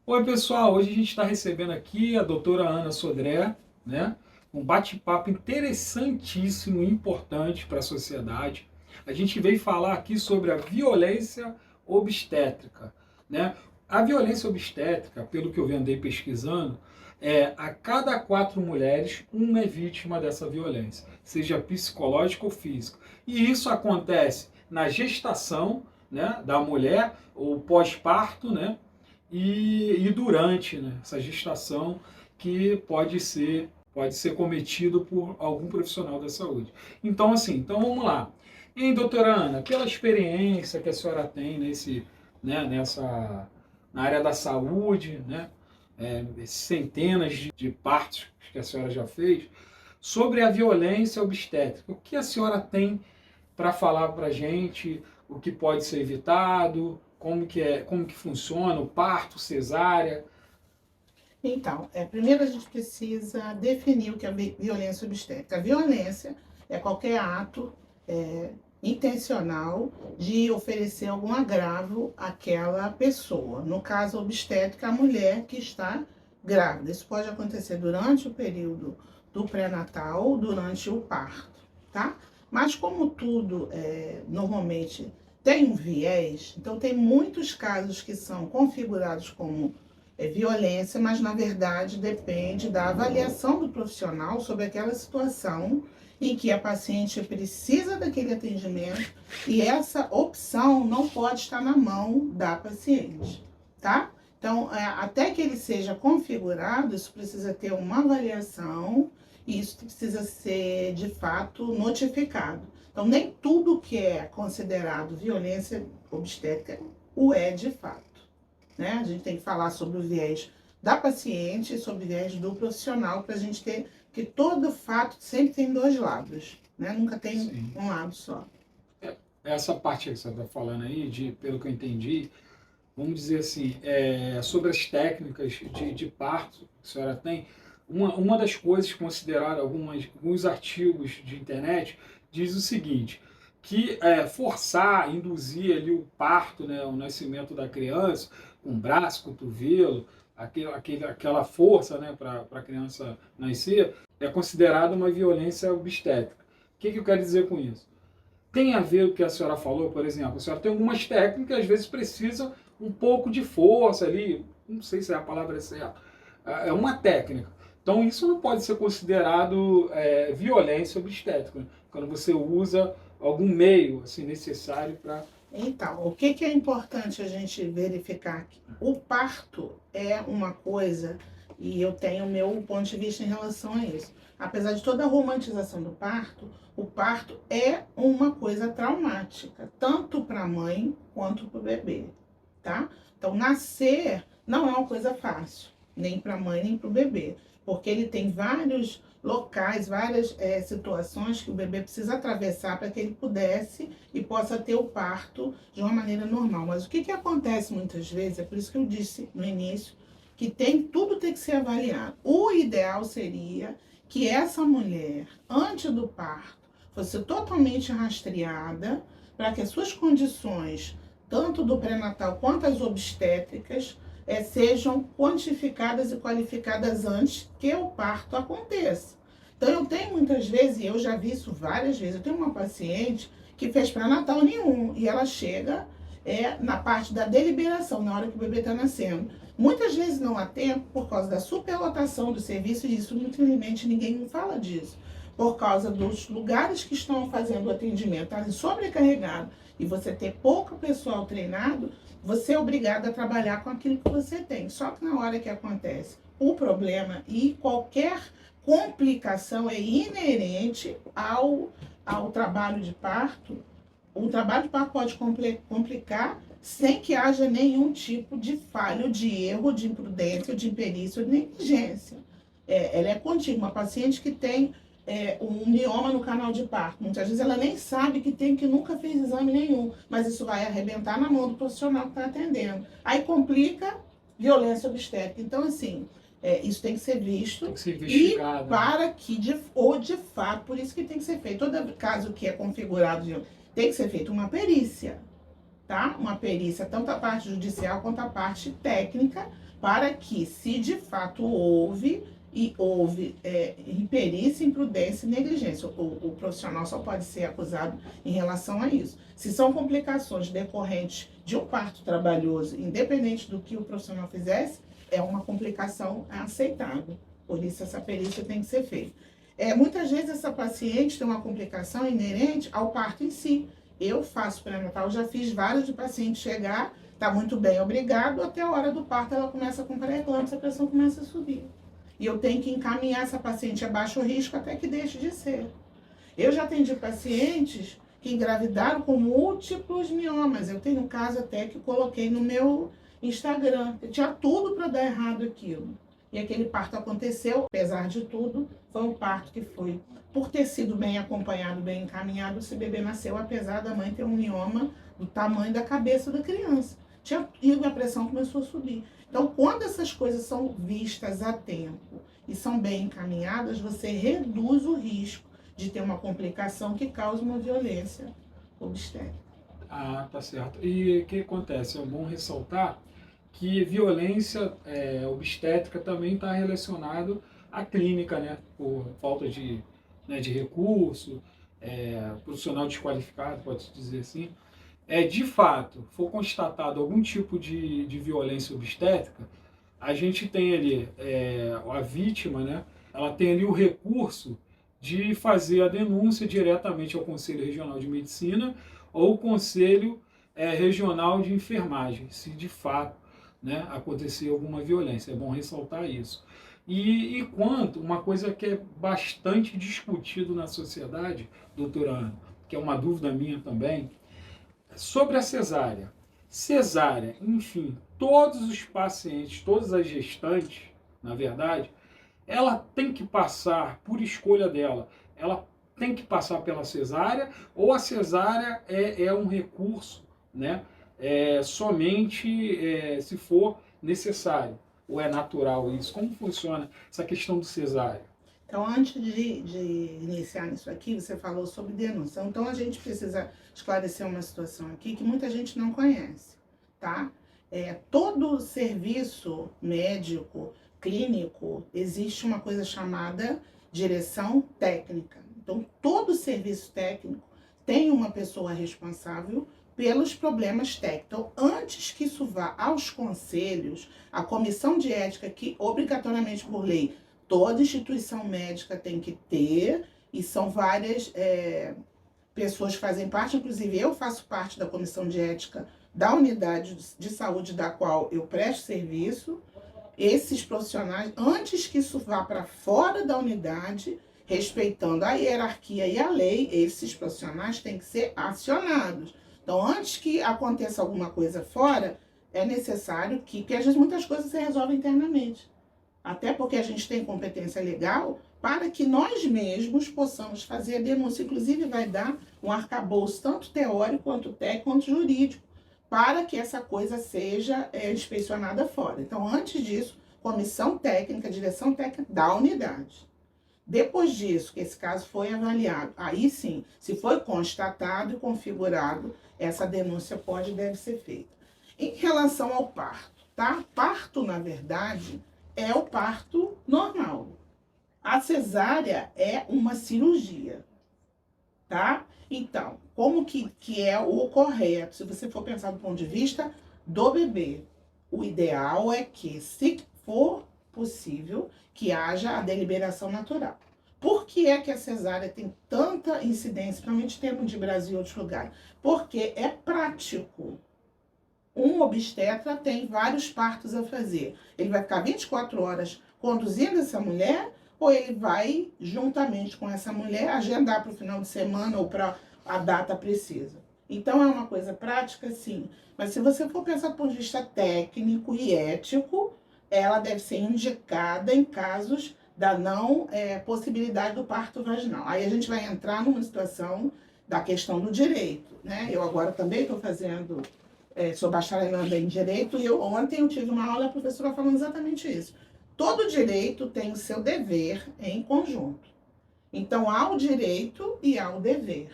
Oi, pessoal, hoje a gente está recebendo aqui a doutora Ana Sodré, né? Um bate-papo interessantíssimo e importante para a sociedade. A gente veio falar aqui sobre a violência obstétrica, né? A violência obstétrica, pelo que eu andei pesquisando, a cada 4 mulheres, uma é vítima dessa violência, seja psicológica ou física. E isso acontece na gestação, né, da mulher, ou pós-parto, né? E durante, né, essa gestação que pode ser cometido por algum profissional da saúde. Então, assim, então vamos lá. E, doutora Ana, pela experiência que a senhora tem na área da saúde, né, centenas de partos que a senhora já fez, sobre a violência obstétrica, o que a senhora tem para falar para a gente, o que pode ser evitado, como que funciona o parto, cesárea? Então, primeiro a gente precisa definir o que é violência obstétrica. A violência é qualquer ato intencional de oferecer algum agravo àquela pessoa. No caso obstétrica, a mulher que está grávida. Isso pode acontecer durante o período do pré-natal, durante o parto, tá? Mas como tudo normalmente tem um viés, então tem muitos casos que são configurados como violência, mas na verdade depende da avaliação do profissional sobre aquela situação em que a paciente precisa daquele atendimento e essa opção não pode estar na mão da paciente, tá? Então, até que ele seja configurado, isso precisa ter uma avaliação e isso precisa ser, de fato, notificado. Então, nem tudo que é considerado violência obstétrica o é de fato, né? A gente tem que falar sobre o viés da paciente e sobre o viés do profissional para a gente ter que todo fato sempre tem dois lados, né? Nunca tem Sim. um lado só. Essa parte que você está falando aí, pelo que eu entendi, vamos dizer assim, sobre as técnicas de parto que a senhora tem, uma das coisas consideradas, alguns artigos de internet, diz o seguinte, que forçar, induzir ali o parto, né, o nascimento da criança, com braço, cotovelo, aquela força, né, para a criança nascer, é considerado uma violência obstétrica. O que eu quero dizer com isso? Tem a ver com o que a senhora falou, por exemplo, a senhora tem algumas técnicas que às vezes precisam um pouco de força ali, não sei se a palavra é certa, é uma técnica. Então isso não pode ser considerado violência obstétrica, né? Quando você usa algum meio assim, necessário para... Então, o que é importante a gente verificar aqui? O parto é uma coisa, e eu tenho o meu ponto de vista em relação a isso. Apesar de toda a romantização do parto, o parto é uma coisa traumática, tanto para a mãe quanto para o bebê, tá? Então, nascer não é uma coisa fácil, nem para a mãe, nem para o bebê, porque ele tem vários locais, várias situações que o bebê precisa atravessar para que ele pudesse e possa ter o parto de uma maneira normal. Mas o que acontece muitas vezes, é por isso que eu disse no início, que tudo tem que ser avaliado. O ideal seria que essa mulher, antes do parto, fosse totalmente rastreada para que as suas condições, tanto do pré-natal quanto as obstétricas, sejam quantificadas e qualificadas antes que o parto aconteça. Então, eu tenho muitas vezes, e eu já vi isso várias vezes, eu tenho uma paciente que fez pré-natal nenhum, e ela chega na parte da deliberação, na hora que o bebê está nascendo. Muitas vezes não há tempo, por causa da superlotação do serviço, e isso, infelizmente, ninguém me fala disso. Por causa dos lugares que estão fazendo o atendimento estarem sobrecarregados, e você ter pouco pessoal treinado, você é obrigado a trabalhar com aquilo que você tem. Só que na hora que acontece o problema e qualquer complicação é inerente ao trabalho de parto, o trabalho de parto pode complicar sem que haja nenhum tipo de falho, de erro, de imprudência, de imperícia ou de negligência. Ela é contínua. Uma paciente que tem um mioma no canal de parto, muitas vezes ela nem sabe que tem, que nunca fez exame nenhum, mas isso vai arrebentar na mão do profissional que está atendendo. Aí complica violência obstétrica. Então, assim, isso tem que ser visto. Tem que ser investigado. E para que, de fato, por isso que tem que ser feito. Todo caso que é configurado, tem que ser feita uma perícia, tá? Uma perícia, tanto a parte judicial quanto a parte técnica, para que, se de fato houve imperícia, imprudência e negligência, o profissional só pode ser acusado em relação a isso. Se são complicações decorrentes de um parto trabalhoso, independente do que o profissional fizesse, é uma complicação aceitável. Por isso, essa perícia tem que ser feita. Muitas vezes, essa paciente tem uma complicação inerente ao parto em si. Eu faço pré-natal, já fiz vários de pacientes chegar, está muito bem, obrigado, até a hora do parto ela começa com pré-eclâmpsia, a pressão começa a subir. E eu tenho que encaminhar essa paciente a baixo risco até que deixe de ser. Eu já atendi pacientes que engravidaram com múltiplos miomas. Eu tenho um caso até que coloquei no meu Instagram. Eu tinha tudo para dar errado aquilo. E aquele parto aconteceu, apesar de tudo, foi um parto que foi, por ter sido bem acompanhado, bem encaminhado, esse bebê nasceu, apesar da mãe ter um mioma do tamanho da cabeça da criança. E a pressão começou a subir. Então, quando essas coisas são vistas a tempo e são bem encaminhadas, você reduz o risco de ter uma complicação que cause uma violência obstétrica. Ah, tá certo. E o que acontece? É bom ressaltar que violência obstétrica também está relacionado à clínica, né? Por falta de recurso, profissional desqualificado, pode-se dizer assim. De fato, for constatado algum tipo de violência obstétrica, a gente tem ali a vítima, né? Ela tem ali o recurso de fazer a denúncia diretamente ao Conselho Regional de Medicina ou Conselho Regional de Enfermagem, se de fato, né, acontecer alguma violência. É bom ressaltar isso. E quanto, uma coisa que é bastante discutido na sociedade, doutora Ana, que é uma dúvida minha também, sobre a cesárea. Cesárea, enfim, todos os pacientes, todas as gestantes, na verdade, ela tem que passar, por escolha dela, ela tem que passar pela cesárea, ou a cesárea é um recurso, né? Somente se for necessário, ou é natural isso? Como funciona essa questão do cesárea? Então, antes de iniciar nisso aqui, você falou sobre denúncia. Então, a gente precisa esclarecer uma situação aqui que muita gente não conhece, tá? Todo serviço médico, clínico, existe uma coisa chamada direção técnica. Então, todo serviço técnico tem uma pessoa responsável pelos problemas técnicos. Então, antes que isso vá aos conselhos, a comissão de ética, que obrigatoriamente por lei toda instituição médica tem que ter, e são várias pessoas que fazem parte, inclusive eu faço parte da comissão de ética da unidade de saúde da qual eu presto serviço. Esses profissionais, antes que isso vá para fora da unidade, respeitando a hierarquia e a lei, esses profissionais têm que ser acionados. Então, antes que aconteça alguma coisa fora, é necessário que às vezes muitas coisas se resolvem internamente. Até porque a gente tem competência legal para que nós mesmos possamos fazer a denúncia. Inclusive, vai dar um arcabouço tanto teórico, quanto técnico, quanto jurídico, para que essa coisa seja inspecionada fora. Então, antes disso, comissão técnica, direção técnica da unidade. Depois disso, que esse caso foi avaliado, aí sim, se foi constatado e configurado, essa denúncia pode e deve ser feita. Em relação ao parto, tá? Parto, na verdade, é o parto normal. A cesárea é uma cirurgia, tá? Então, como que é o correto? Se você for pensar do ponto de vista do bebê, o ideal é que, se for possível, que haja a deliberação natural. Por que é que a cesárea tem tanta incidência, principalmente em termos de Brasil e outros lugares? Porque é prático. Um obstetra tem vários partos a fazer. Ele vai ficar 24 horas conduzindo essa mulher, ou ele vai, juntamente com essa mulher, agendar para o final de semana ou para a data precisa. Então, é uma coisa prática, sim. Mas se você for pensar do ponto de vista técnico e ético, ela deve ser indicada em casos da não possibilidade do parto vaginal. Aí a gente vai entrar numa situação da questão do direito, né? Eu agora também estou fazendo... sou bacharelanda em Direito, e ontem eu tive uma aula e a professora falando exatamente isso. Todo direito tem o seu dever em conjunto. Então, há o direito e há o dever.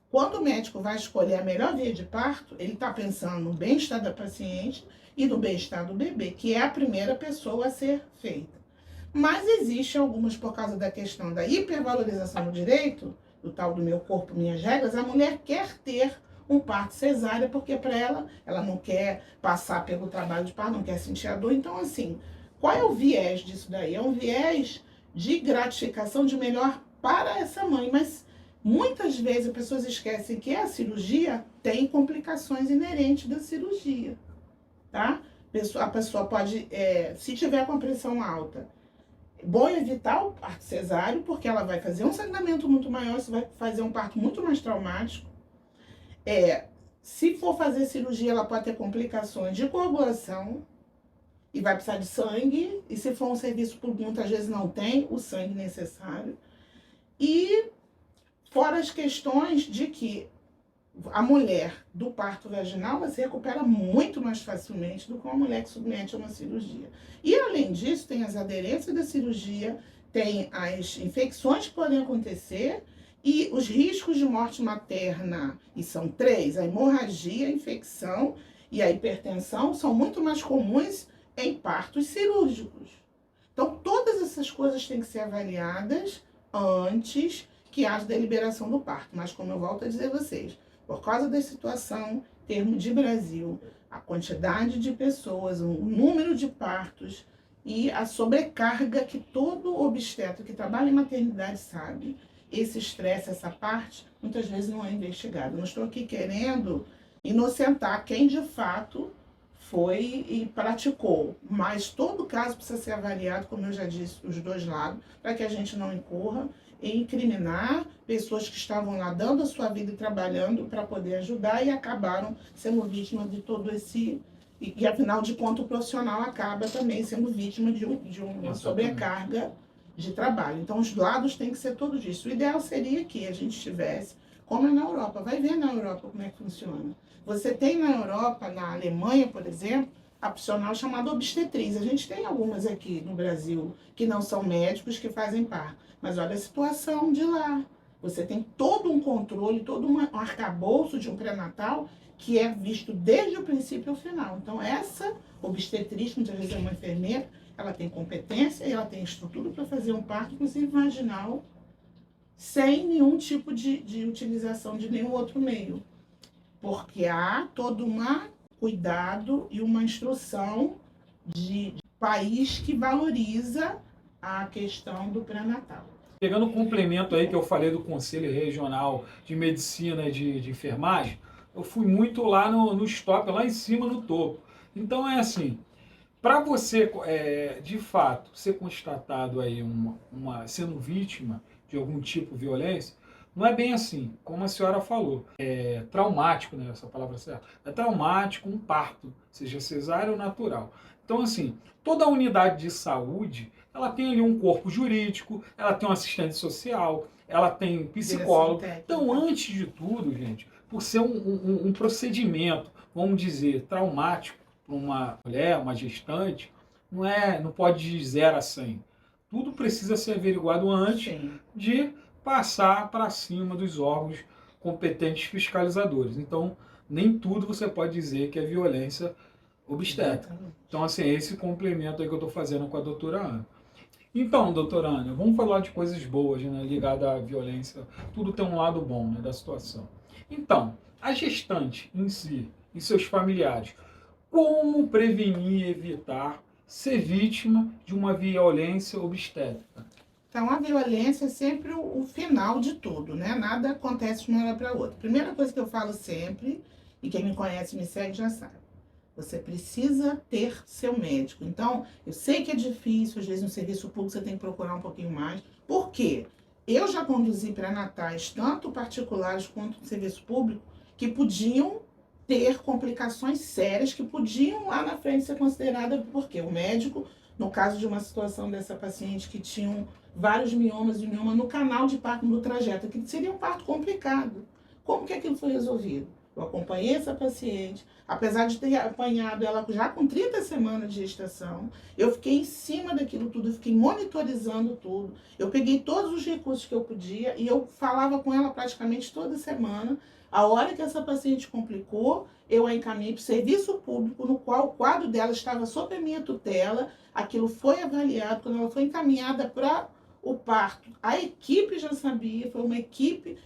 Quando o médico vai escolher a melhor via de parto, ele está pensando no bem-estar da paciente e do bem-estar do bebê, que é a primeira pessoa a ser feita. Mas existe algumas, por causa da questão da hipervalorização do direito, do tal do meu corpo, minhas regras, a mulher quer ter um parto cesárea, porque para ela não quer passar pelo trabalho de parto, não quer sentir a dor. Então, assim, qual é o viés disso daí? É um viés de gratificação, de melhor para essa mãe, mas muitas vezes as pessoas esquecem que a cirurgia tem complicações inerentes da cirurgia, tá? A pessoa pode, se tiver com a pressão alta, bom evitar o parto cesáreo, porque ela vai fazer um sangramento muito maior, isso vai fazer um parto muito mais traumático. Se for fazer cirurgia, ela pode ter complicações de coagulação e vai precisar de sangue, e se for um serviço público, muitas vezes não tem o sangue necessário. E fora as questões de que a mulher do parto vaginal ela se recupera muito mais facilmente do que uma mulher que submete a uma cirurgia. E além disso, tem as aderências da cirurgia, tem as infecções que podem acontecer e os riscos de morte materna, e são 3, a hemorragia, a infecção e a hipertensão são muito mais comuns em partos cirúrgicos. Então, todas essas coisas têm que ser avaliadas antes que haja deliberação do parto. Mas, como eu volto a dizer a vocês, por causa da situação, em termos de Brasil, a quantidade de pessoas, o número de partos e a sobrecarga que todo obstetra que trabalha em maternidade sabe, esse estresse, essa parte, muitas vezes não é investigado. Não estou aqui querendo inocentar quem de fato foi e praticou, mas todo caso precisa ser avaliado, como eu já disse, os dois lados, para que a gente não incorra em incriminar pessoas que estavam lá dando a sua vida e trabalhando para poder ajudar e acabaram sendo vítimas de todo esse... E afinal de contas o profissional acaba também sendo vítima de uma sobrecarga de trabalho. Então os lados têm que ser todos isso. O ideal seria que a gente tivesse, como é na Europa, vai ver na Europa como é que funciona. Você tem na Europa, na Alemanha, por exemplo, a profissional chamada obstetriz. A gente tem algumas aqui no Brasil que não são médicos que fazem parto. Mas olha a situação de lá. Você tem todo um controle, todo um arcabouço de um pré-natal que é visto desde o princípio ao final. Então essa obstetriz, muitas vezes é uma enfermeira, ela tem competência e ela tem estrutura para fazer um parto, inclusive vaginal, sem nenhum tipo de utilização de nenhum outro meio. Porque há todo um cuidado e uma instrução de país que valoriza a questão do pré-natal. Pegando o complemento aí que eu falei do Conselho Regional de Medicina e de Enfermagem, eu fui muito lá no stop, lá em cima no topo. Então é assim, para você, de fato, ser constatado aí sendo vítima de algum tipo de violência, não é bem assim, como a senhora falou. É traumático, né, essa palavra certa. É traumático um parto, seja cesárea ou natural. Então, assim, toda unidade de saúde, ela tem ali um corpo jurídico, ela tem um assistente social, ela tem psicólogo. Então, antes de tudo, gente, por ser um procedimento, vamos dizer, traumático para uma mulher, uma gestante, não pode de 0 a 100. Tudo precisa ser averiguado antes de passar para cima dos órgãos competentes fiscalizadores. Então, nem tudo você pode dizer que é violência obstétrica. Então, assim, é esse complemento aí que eu estou fazendo com a doutora Ana. Então, doutora Ana, vamos falar de coisas boas, né, ligadas à violência. Tudo tem um lado bom, né, da situação. Então, a gestante em si e seus familiares, como prevenir e evitar ser vítima de uma violência obstétrica? Então, a violência é sempre o final de tudo, né? Nada acontece de uma hora para outra. Primeira coisa que eu falo sempre, e quem me conhece, me segue, já sabe. Você precisa ter seu médico. Então, eu sei que é difícil, às vezes no serviço público você tem que procurar um pouquinho mais. Por quê? Eu já conduzi pré-natais, tanto particulares quanto no serviço público, que podiam ter complicações sérias, que podiam lá na frente ser consideradas, porque o médico, no caso de uma situação dessa paciente que tinham vários miomas de mioma no canal de parto, no trajeto, que seria um parto complicado. Como que aquilo foi resolvido? Eu acompanhei essa paciente, apesar de ter apanhado ela já com 30 semanas de gestação, eu fiquei em cima daquilo tudo, eu fiquei monitorizando tudo, eu peguei todos os recursos que eu podia e eu falava com ela praticamente toda semana A hora que essa paciente complicou, eu a encaminhei para o serviço público, no qual o quadro dela estava sob a minha tutela. Aquilo foi avaliado. Quando ela foi encaminhada para o parto, a equipe já sabia, foi uma equipe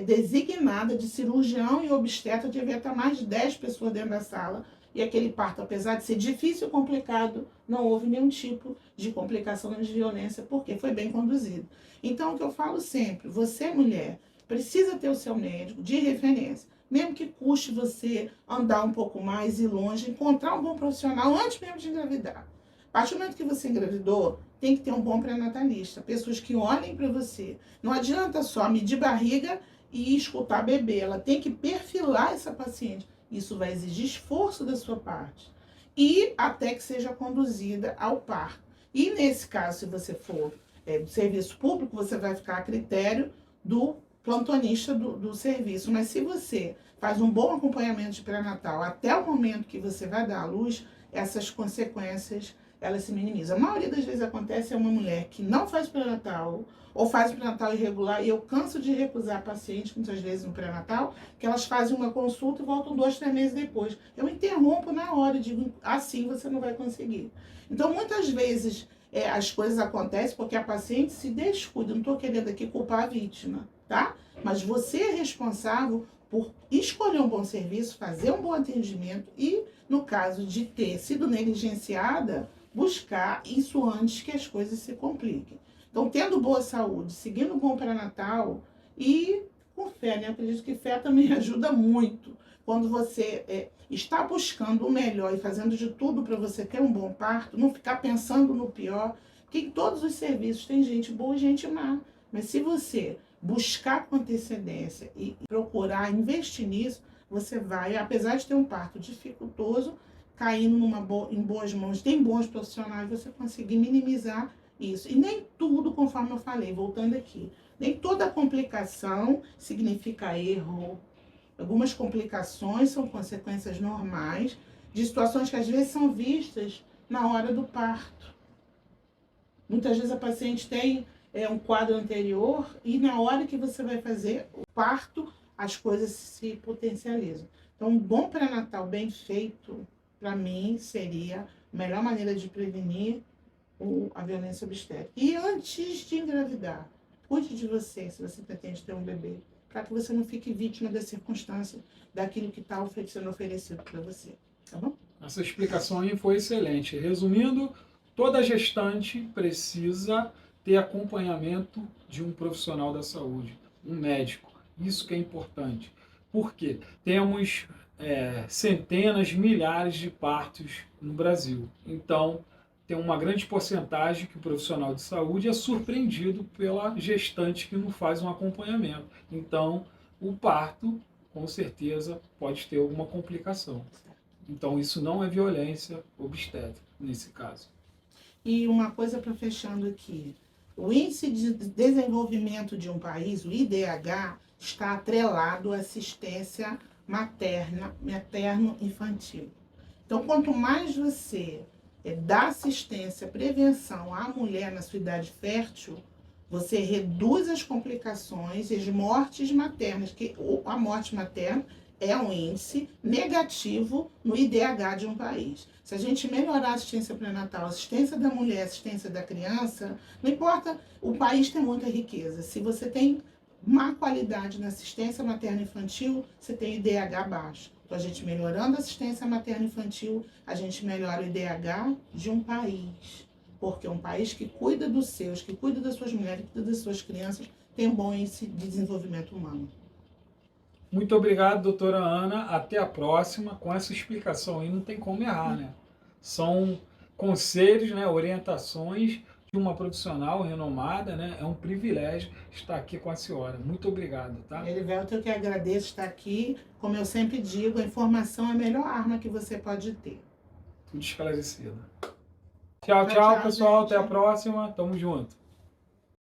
designada de cirurgião e obstetra, devia estar mais de 10 pessoas dentro da sala. E aquele parto, apesar de ser difícil e complicado, não houve nenhum tipo de complicação de violência, porque foi bem conduzido. Então, o que eu falo sempre, você, mulher, precisa ter o seu médico de referência. Mesmo que custe você andar um pouco mais e longe, encontrar um bom profissional antes mesmo de engravidar. A partir do momento que você engravidou, tem que ter um bom pré-natalista, pessoas que olhem para você. Não adianta só medir barriga e escutar bebê, ela tem que perfilar essa paciente. Isso vai exigir esforço da sua parte. E até que seja conduzida ao parto. E nesse caso, se você for do serviço público, você vai ficar a critério do plantonista do serviço. Mas se você faz um bom acompanhamento de pré-natal até o momento que você vai dar à luz, essas consequências elas se minimizam. A maioria das vezes acontece uma mulher que não faz pré-natal ou faz pré-natal irregular, e eu canso de recusar pacientes, muitas vezes no pré-natal, que elas fazem uma consulta e voltam 2, 3 meses depois. Eu interrompo na hora e digo, assim você não vai conseguir. Então, muitas vezes, as coisas acontecem porque a paciente se descuida. Não estou querendo aqui culpar a vítima, tá? Mas você é responsável por escolher um bom serviço, fazer um bom atendimento e, no caso de ter sido negligenciada, buscar isso antes que as coisas se compliquem. Então, tendo boa saúde, seguindo um bom pré-natal e com fé, né? Eu acredito que fé também ajuda muito. Quando você está buscando o melhor e fazendo de tudo para você ter um bom parto, não ficar pensando no pior, porque em todos os serviços tem gente boa e gente má. Mas se você buscar com antecedência e procurar investir nisso, você vai, apesar de ter um parto dificultoso, caindo em boas mãos, tem bons profissionais, você conseguir minimizar isso. E nem tudo, conforme eu falei, voltando aqui, nem toda complicação significa erro. Algumas complicações são consequências normais de situações que às vezes são vistas na hora do parto. Muitas vezes a paciente tem um quadro anterior e na hora que você vai fazer o parto, as coisas se potencializam. Então, um bom pré-natal bem feito, para mim, seria a melhor maneira de prevenir a violência obstétrica. E antes de engravidar, cuide de você, se você pretende ter um bebê, para que você não fique vítima da circunstância, daquilo que está sendo oferecido para você, tá bom? Essa explicação aí foi excelente. Resumindo, toda gestante precisa ter acompanhamento de um profissional da saúde, um médico. Isso que é importante. Por quê? Temos centenas, milhares de partos no Brasil. Então, tem uma grande porcentagem que o profissional de saúde é surpreendido pela gestante que não faz um acompanhamento. Então, o parto, com certeza, pode ter alguma complicação. Então, isso não é violência obstétrica, nesse caso. E uma coisa para fechando aqui. O Índice de Desenvolvimento de um País, o IDH, está atrelado à assistência materno-infantil. Então, quanto mais você dá assistência, prevenção à mulher na sua idade fértil, você reduz as complicações e as mortes maternas, que a morte materna é um índice negativo no IDH de um país. Se a gente melhorar a assistência pré-natal, assistência da mulher, assistência da criança, não importa, o país tem muita riqueza. Se você tem má qualidade na assistência materno-infantil, você tem IDH baixo. Então, a gente melhorando a assistência materno-infantil, a gente melhora o IDH de um país. Porque um país que cuida dos seus, que cuida das suas mulheres, que cuida das suas crianças, tem um bom índice de desenvolvimento humano. Muito obrigado, doutora Ana. Até a próxima. Com essa explicação aí não tem como errar, né? São conselhos, né, orientações de uma profissional renomada, né? É um privilégio estar aqui com a senhora. Muito obrigado, tá? Elivelto, eu que agradeço estar aqui. Como eu sempre digo, a informação é a melhor arma que você pode ter. Tudo esclarecido. Tchau, tchau, pessoal. Gente. Até a próxima. Tamo junto.